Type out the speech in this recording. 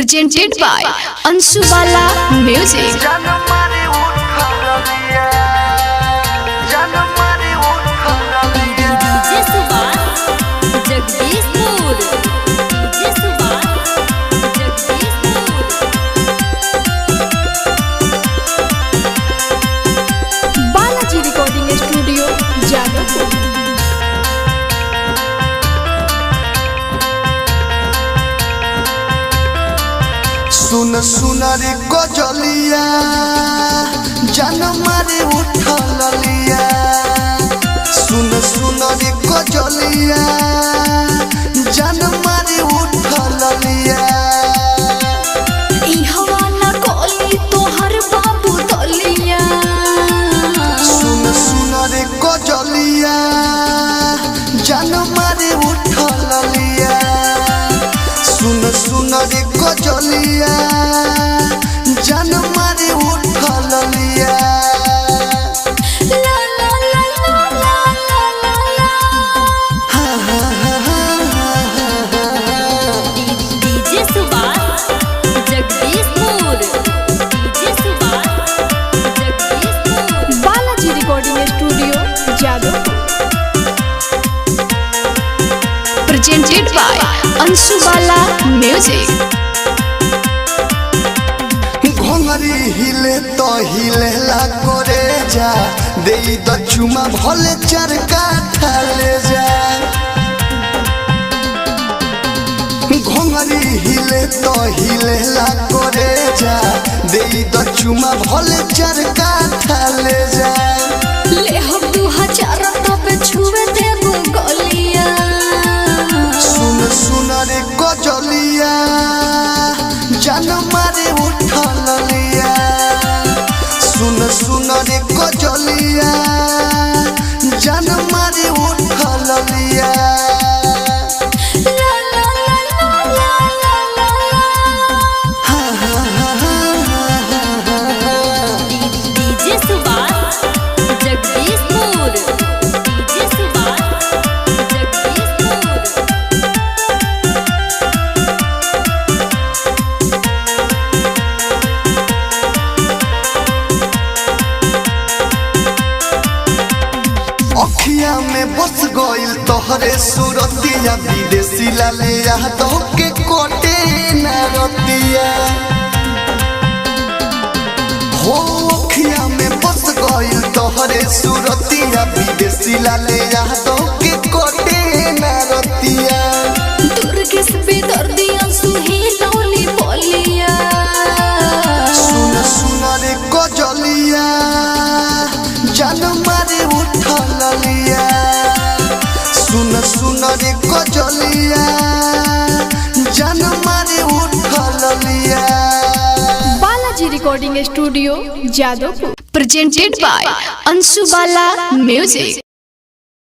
presented by Anshu Bala Music। Balaji recording studio Jadavpur. सुन सुन रे गजलिया जान मारे उठल लिया। सुन सुन रे गजलिया जान मारे उठल लिया। ई हवा ना कोली तोहर बाबू तलिया। सुन सुन रे गजलिया जान मारे उठल लिया। सुन सुन रे गजलिया जान मारे उठल लिया। ला ला ला ला ला ला ला। DJ Subhash Jagdishpur. DJ Subhash Jagdishpur. Balaji recording studio Jadavpur. presented by Anshu Bala Music। घंगरी हिले तो हिले ला करे जा दे द चुमा भले चार काठा ले जा। घंगरी हिले तो हिले ला करे जा दे द चुमा भले चार काठा ले जा। ले हम 2000 तब छुए देब गलिया। सुन सुन रे गजलिया जान मारे उठल लिया। सुन सुन रे गजलिया जान मारे उठल लिया। ला ला ला ला ला ला ला। डीजे सुभाष जगदीशपुर। डीजे सुभाष जगदीशपुर। अखिया में बस गइल तोहरे सूरतिया विदेशी लाले यादव के कोटे न रतिया। हो अखिया में बस गइल तोहरे सूरतिया विदेशी लाले यादव के कोटे न रतिया। दुर्गेश बेदर्दी अंशु ही लौली बोलिया। सुन सुन रे गजलिया जान मारे उठल लिया। सुन सुन रे गजलिया जान मारे उठल लिया। Balaji recording studio Jadavpur. presented by Anshu Bala Music।